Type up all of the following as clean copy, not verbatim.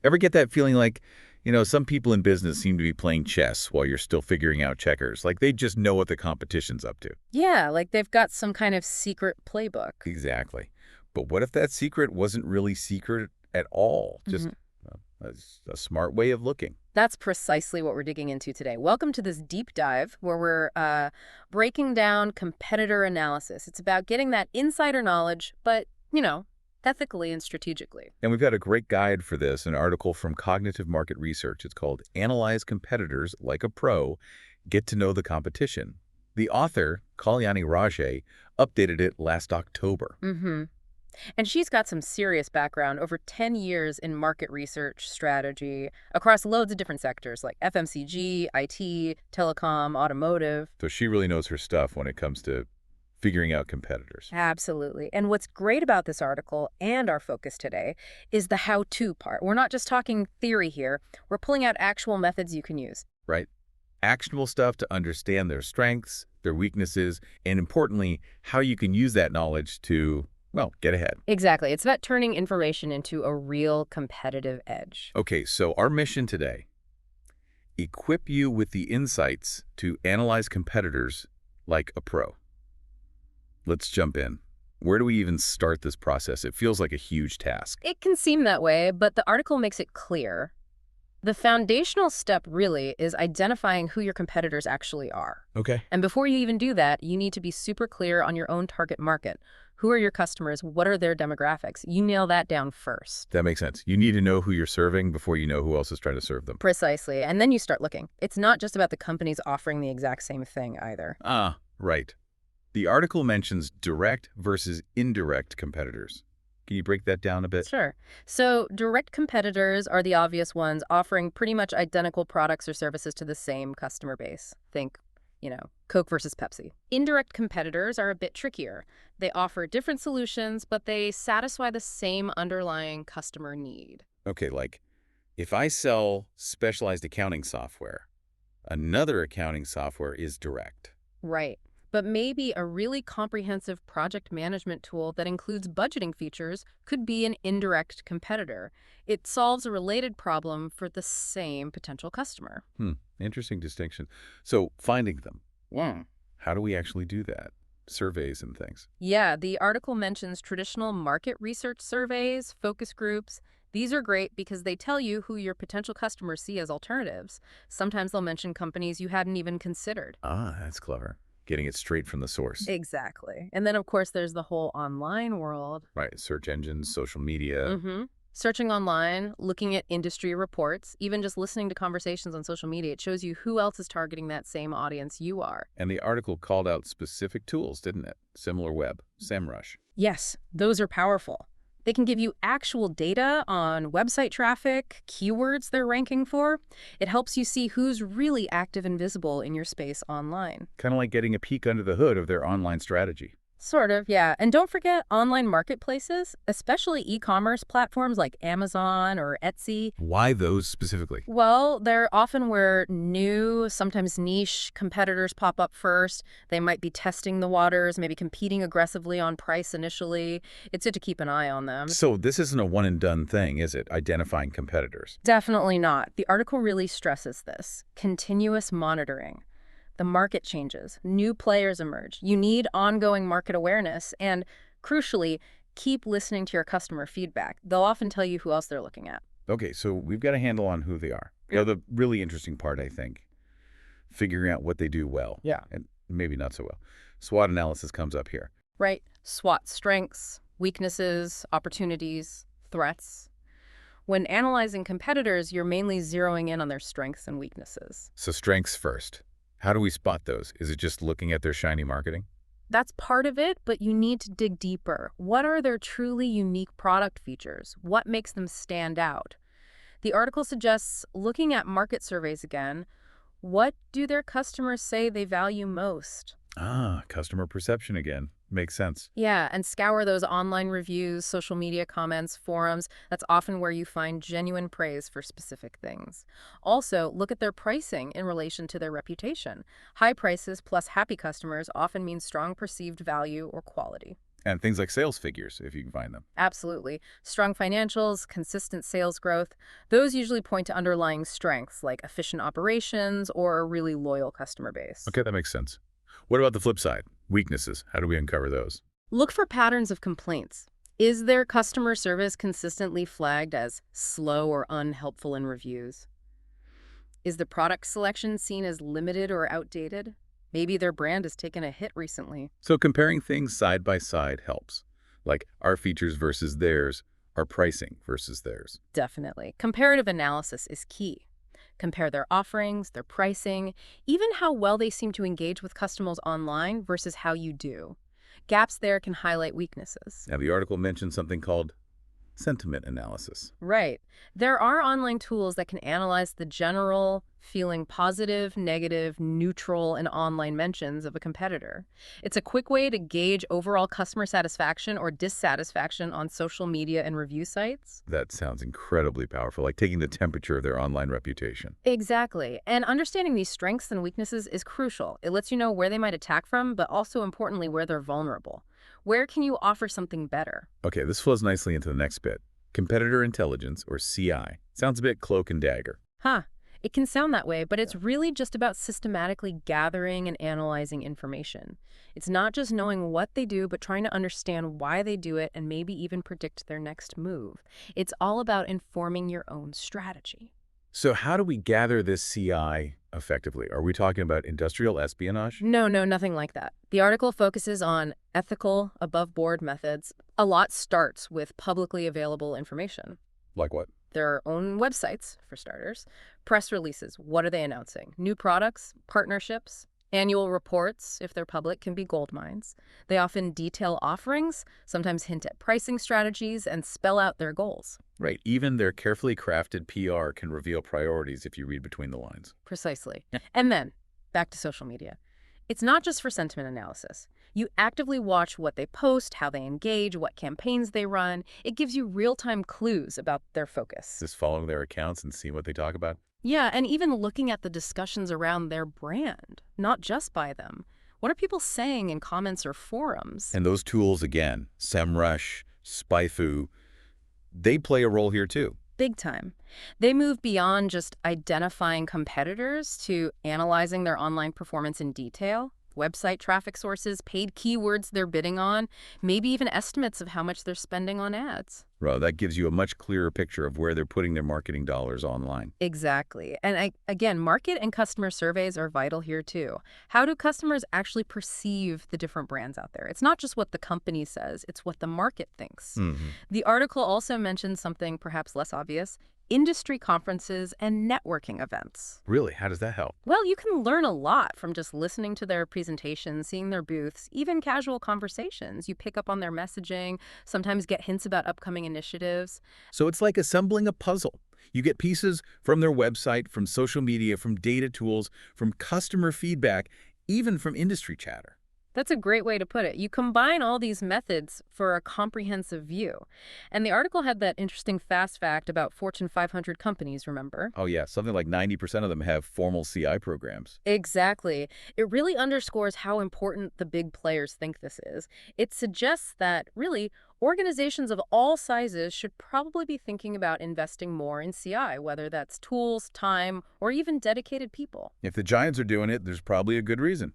Ever get that feeling like, some people in business seem to be playing chess while you're still figuring out checkers, like they just know what the competition's up to? Yeah, like they've got some kind of secret playbook. Exactly. But what if that secret wasn't really secret at all? Just Mhm. a smart way of looking. That's precisely what we're digging into today. Welcome to this deep dive where we're breaking down competitor analysis. It's about getting that insider knowledge, but, ethically and strategically. And we've got a great guide for this, an article from Cognitive Market Research. It's called Analyze Competitors Like a Pro, Get to Know the Competition. The author, Kalyani Rajay, updated it last October. Mm-hmm. And she's got some serious background, over 10 years in market research strategy across loads of different sectors like FMCG, IT, telecom, automotive. So she really knows her stuff when it comes to figuring out competitors. Absolutely. And what's great about this article and our focus today is the how-to part. We're not just talking theory here. We're pulling out actual methods you can use. Right? Actionable stuff to understand their strengths, their weaknesses, and importantly, how you can use that knowledge to, well, get ahead. Exactly. It's about turning information into a real competitive edge. Okay, so our mission today, equip you with the insights to analyze competitors like a pro. Let's jump in. Where do we even start this process? It feels like a huge task. It can seem that way, but the article makes it clear. The foundational step really is identifying who your competitors actually are. Okay. And before you even do that, you need to be super clear on your own target market. Who are your customers? What are their demographics? You nail that down first. That makes sense. You need to know who you're serving before you know who else is trying to serve them. Precisely. And then you start looking. It's not just about the companies offering the exact same thing either. Ah, right. The article mentions direct versus indirect competitors. Can you break that down a bit? Sure. So direct competitors are the obvious ones offering pretty much identical products or services to the same customer base. Think, Coke versus Pepsi. Indirect competitors are a bit trickier. They offer different solutions, but they satisfy the same underlying customer need. Okay, like if I sell specialized accounting software, another accounting software is direct. Right. But maybe a really comprehensive project management tool that includes budgeting features could be an indirect competitor. It solves a related problem for the same potential customer. Interesting distinction. So finding them, Yeah. how do we actually do that? Surveys and things. Yeah, the article mentions traditional market research surveys, focus groups. These are great because they tell you who your potential customers see as alternatives. Sometimes they'll mention companies you hadn't even considered. Ah, that's clever. Getting it straight from the source. Exactly. And then, of course, there's the whole online world. Right. Search engines, social media. Mm-hmm. Searching online, looking at industry reports, even just listening to conversations on social media, it shows you who else is targeting that same audience you are. And the article called out specific tools, didn't it? SimilarWeb, SEMrush. Yes, those are powerful. They can give you actual data on website traffic, keywords they're ranking for. It helps you see who's really active and visible in your space online. Kind of like getting a peek under the hood of their online strategy. Sort of, yeah. And don't forget online marketplaces, especially e-commerce platforms like Amazon or Etsy. Why those specifically? Well, they're often where new, sometimes niche competitors pop up first. They might be testing the waters, maybe competing aggressively on price initially. It's good to keep an eye on them. So this isn't a one and done thing, is it? Identifying competitors. Definitely not. The article really stresses this. Continuous monitoring. The market changes, new players emerge. You need ongoing market awareness, and crucially, keep listening to your customer feedback. They'll often tell you who else they're looking at. Okay, so we've got a handle on who they are. The really interesting part, I think, figuring out what they do well. Yeah. And maybe not so well. SWOT analysis comes up here. Right? SWOT: strengths, weaknesses, opportunities, threats. When analyzing competitors, you're mainly zeroing in on their strengths and weaknesses. So strengths first. How do we spot those? Is it just looking at their shiny marketing? That's part of it, but you need to dig deeper. What are their truly unique product features? What makes them stand out? The article suggests looking at market surveys again. What do their customers say they value most? Ah, customer perception again. Makes sense. Yeah, and scour those online reviews, social media comments, forums. That's often where you find genuine praise for specific things. Also, look at their pricing in relation to their reputation. High prices plus happy customers often mean strong perceived value or quality. And things like sales figures, if you can find them. Absolutely. Strong financials, consistent sales growth, those usually point to underlying strengths like efficient operations or a really loyal customer base. Okay, that makes sense. What about the flip side? Weaknesses. How do we uncover those? Look for patterns of complaints. Is their customer service consistently flagged as slow or unhelpful in reviews? Is the product selection seen as limited or outdated? Maybe their brand has taken a hit recently. So comparing things side by side helps. Like our features versus theirs, our pricing versus theirs. Definitely. Comparative analysis is key. Compare their offerings, their pricing, even how well they seem to engage with customers online versus how you do. Gaps there can highlight weaknesses. Now, the article mentioned something called sentiment analysis. Right. There are online tools that can analyze the general feeling positive, negative, neutral, and online mentions of a competitor. It's a quick way to gauge overall customer satisfaction or dissatisfaction on social media and review sites. That sounds incredibly powerful, like taking the temperature of their online reputation. Exactly. And understanding these strengths and weaknesses is crucial. It lets you know where they might attack from, but also importantly, where they're vulnerable. Where can you offer something better? Okay, this flows nicely into the next bit. Competitor intelligence, or CI. Sounds a bit cloak and dagger. Huh. It can sound that way, but it's really just about systematically gathering and analyzing information. It's not just knowing what they do, but trying to understand why they do it and maybe even predict their next move. It's all about informing your own strategy. So how do we gather this CI effectively? Are we talking about industrial espionage? No, nothing like that. The article focuses on ethical, above-board methods. A lot starts with publicly available information. Like what? Their own websites, for starters. Press releases, what are they announcing? New products, partnerships, annual reports, if they're public, can be gold mines. They often detail offerings, sometimes hint at pricing strategies, and spell out their goals. Right. Even their carefully crafted PR can reveal priorities if you read between the lines. Precisely. And then, back to social media. It's not just for sentiment analysis. You actively watch what they post, how they engage, what campaigns they run. It gives you real-time clues about their focus. Just following their accounts and seeing what they talk about. Yeah, and even looking at the discussions around their brand, not just by them. What are people saying in comments or forums? And those tools, again, SEMrush, SpyFu, they play a role here too. Big time. They move beyond just identifying competitors to analyzing their online performance in detail, website traffic sources, paid keywords they're bidding on, maybe even estimates of how much they're spending on ads. Well, that gives you a much clearer picture of where they're putting their marketing dollars online. Exactly. And again, market and customer surveys are vital here too. How do customers actually perceive the different brands out there? It's not just what the company says, it's what the market thinks. The article also mentions something perhaps less obvious: industry conferences and networking events. Really? How does that help? Well, you can learn a lot from just listening to their presentations, seeing their booths, even casual conversations. You pick up on their messaging, sometimes get hints about upcoming initiatives. So it's like assembling a puzzle. You get pieces from their website, from social media, from data tools, from customer feedback, even from industry chatter. That's a great way to put it. You combine all these methods for a comprehensive view. And the article had that interesting fast fact about Fortune 500 companies, remember? Oh yeah, something like 90% of them have formal CI programs. Exactly. It really underscores how important the big players think this is. It suggests that, really, organizations of all sizes should probably be thinking about investing more in CI, whether that's tools, time, or even dedicated people. If the giants are doing it, there's probably a good reason.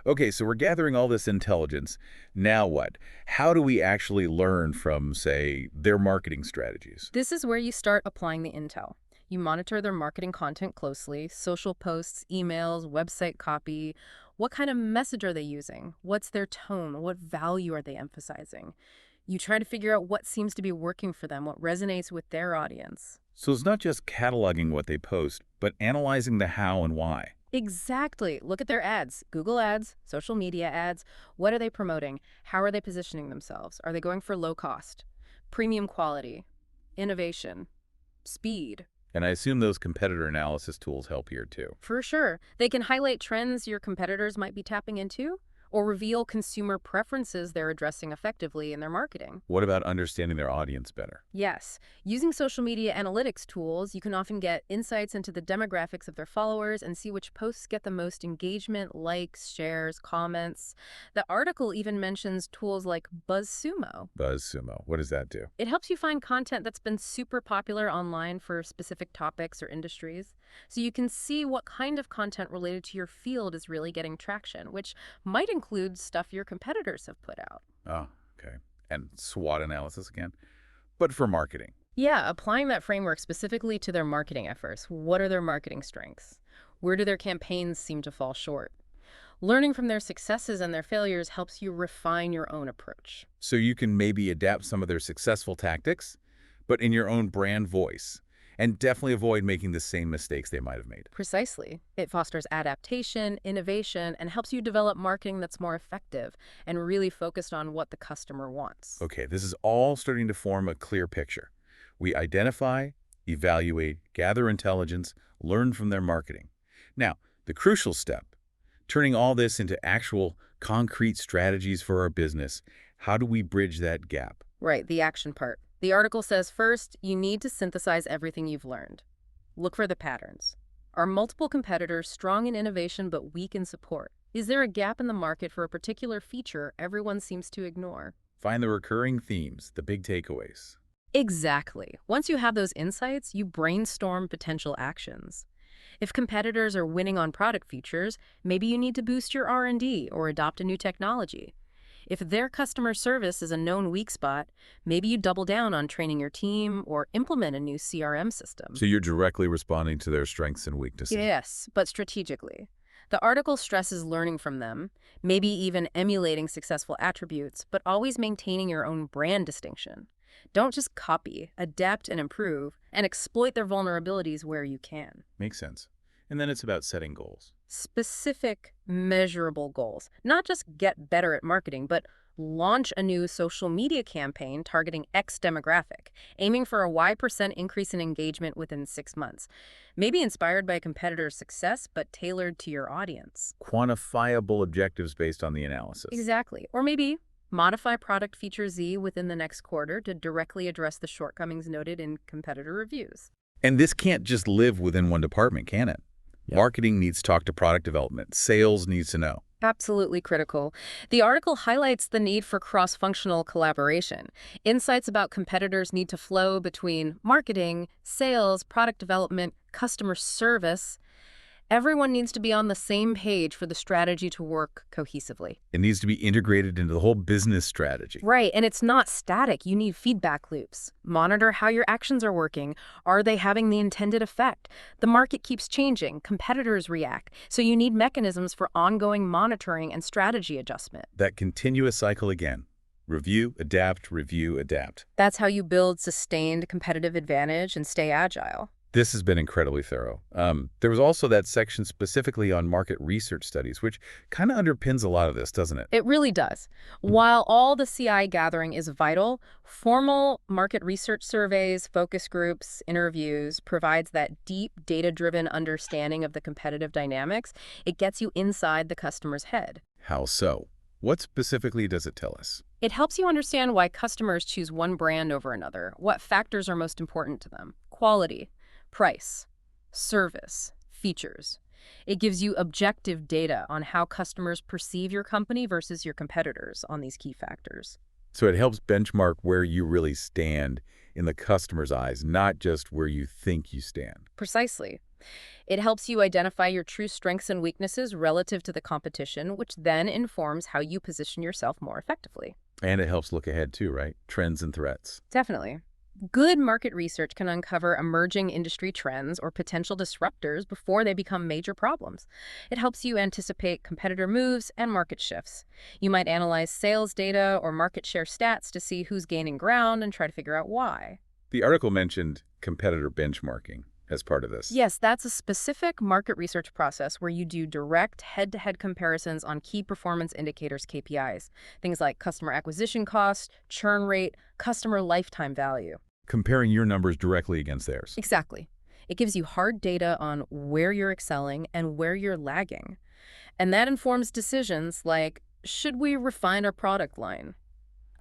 Okay, so we're gathering all this intelligence. Now what? How do we actually learn from, say, their marketing strategies? This is where you start applying the intel. You monitor their marketing content closely, social posts, emails, website copy. What kind of message are they using? What's their tone? What value are they emphasizing? You try to figure out what seems to be working for them, what resonates with their audience. So it's not just cataloging what they post, but analyzing the how and why. Exactly. Look at their ads. Google ads, social media ads. What are they promoting? How are they positioning themselves? Are they going for low cost, premium quality, innovation, speed? And I assume those competitor analysis tools help here too. For sure. They can highlight trends your competitors might be tapping into, or reveal consumer preferences they're addressing effectively in their marketing. What about understanding their audience better? Yes, using social media analytics tools, you can often get insights into the demographics of their followers and see which posts get the most engagement, likes, shares, comments. The article even mentions tools like BuzzSumo. BuzzSumo, what does that do? It helps you find content that's been super popular online for specific topics or industries, so you can see what kind of content related to your field is really getting traction, which might include stuff your competitors have put out. Oh, okay. And SWOT analysis again? But for marketing. Yeah, applying that framework specifically to their marketing efforts. What are their marketing strengths? Where do their campaigns seem to fall short? Learning from their successes and their failures helps you refine your own approach. So you can maybe adapt some of their successful tactics, but in your own brand voice, and definitely avoid making the same mistakes they might have made. Precisely. It fosters adaptation, innovation, and helps you develop marketing that's more effective and really focused on what the customer wants. Okay, this is all starting to form a clear picture. We identify, evaluate, gather intelligence, learn from their marketing. Now, the crucial step, turning all this into actual concrete strategies for our business. How do we bridge that gap? Right, the action part. The article says first, you need to synthesize everything you've learned. Look for the patterns. Are multiple competitors strong in innovation but weak in support? Is there a gap in the market for a particular feature everyone seems to ignore? Find the recurring themes, the big takeaways. Exactly. Once you have those insights, you brainstorm potential actions. If competitors are winning on product features, maybe you need to boost your R&D or adopt a new technology. If their customer service is a known weak spot, maybe you double down on training your team or implement a new CRM system. So you're directly responding to their strengths and weaknesses. Yes, but strategically. The article stresses learning from them, maybe even emulating successful attributes, but always maintaining your own brand distinction. Don't just copy, adapt and improve, and exploit their vulnerabilities where you can. Makes sense. And then it's about setting goals. Specific, measurable goals. Not just get better at marketing, but launch a new social media campaign targeting X demographic, aiming for a Y% increase in engagement within 6 months. Maybe inspired by a competitor's success, but tailored to your audience. Quantifiable objectives based on the analysis. Exactly. Or maybe modify product feature Z within the next quarter to directly address the shortcomings noted in competitor reviews. And this can't just live within one department, can it? Yeah. Marketing needs to talk to product development. Sales needs to know. Absolutely critical. The article highlights the need for cross-functional collaboration. Insights about competitors need to flow between marketing, sales, product development, customer service. Everyone needs to be on the same page for the strategy to work cohesively. It needs to be integrated into the whole business strategy. Right, and it's not static. You need feedback loops. Monitor how your actions are working. Are they having the intended effect? The market keeps changing. Competitors react. So you need mechanisms for ongoing monitoring and strategy adjustment. That continuous cycle again. Review, adapt, review, adapt. That's how you build sustained competitive advantage and stay agile. This has been incredibly thorough. There was also that section specifically on market research studies, which kind of underpins a lot of this, doesn't it? It really does. While all the CI gathering is vital, formal market research surveys, focus groups, interviews provides that deep data-driven understanding of the competitive dynamics. It gets you inside the customer's head. How so? What specifically does it tell us? It helps you understand why customers choose one brand over another, what factors are most important to them. Quality, price, service, features. It gives you objective data on how customers perceive your company versus your competitors on these key factors. So it helps benchmark where you really stand in the customer's eyes, not just where you think you stand. Precisely. It helps you identify your true strengths and weaknesses relative to the competition, which then informs how you position yourself more effectively. And it helps look ahead too, right? Trends and threats. Definitely. Good market research can uncover emerging industry trends or potential disruptors before they become major problems. It helps you anticipate competitor moves and market shifts. You might analyze sales data or market share stats to see who's gaining ground and try to figure out why. The article mentioned competitor benchmarking as part of this. Yes, that's a specific market research process where you do direct head-to-head comparisons on key performance indicators, KPIs, things like customer acquisition cost, churn rate, customer lifetime value. Comparing your numbers directly against theirs. Exactly. It gives you hard data on where you're excelling and where you're lagging. And that informs decisions like, Should we refine our product line?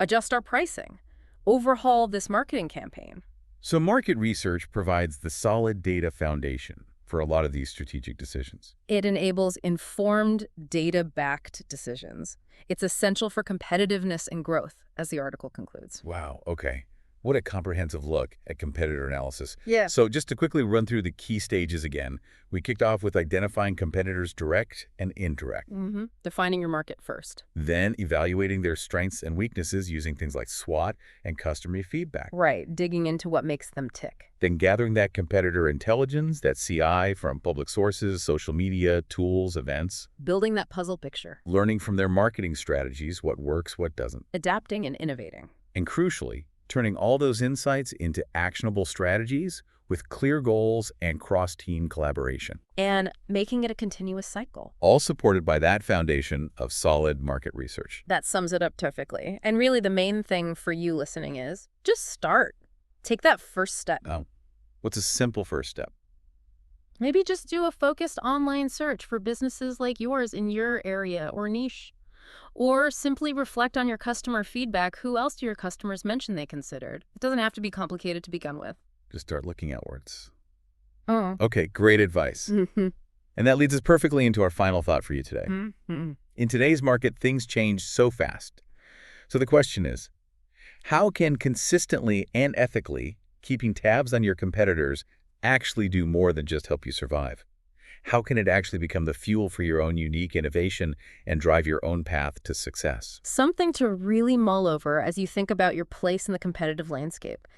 Adjust our pricing? Overhaul this marketing campaign? So market research provides the solid data foundation for a lot of these strategic decisions. It enables informed, data-backed decisions. It's essential for competitiveness and growth, as the article concludes. Wow, okay. What a comprehensive look at competitor analysis. Yeah. So just to quickly run through the key stages again, we kicked off with identifying competitors' direct and indirect, Defining your market first. then evaluating their strengths and weaknesses using things like SWOT and customer feedback, Right, digging into what makes them tick. then gathering that competitor intelligence, that CI from public sources, social media, tools, events, Building that puzzle picture. learning from their marketing strategies, what works, what doesn't, Adapting and innovating. and crucially, turning all those insights into actionable strategies with clear goals and cross-team collaboration, And making it a continuous cycle. all supported by that foundation of solid market research. That sums it up perfectly. And really the main thing for you listening is just start. Take that first step. Now, what's a simple first step? Maybe just do a focused online search for businesses like yours in your area or niche. Or simply reflect on your customer feedback. Who else do your customers mention they considered? It doesn't have to be complicated to begin with. Just start looking outwards. Oh. Okay, great advice. Mm-hmm. And that leads us perfectly into our final thought for you today. Mm-hmm. In today's market, things change so fast. So the question is, how can consistently and ethically keeping tabs on your competitors actually do more than just help you survive? How can it actually become the fuel for your own unique innovation and drive your own path to success? Something to really mull over as you think about your place in the competitive landscape.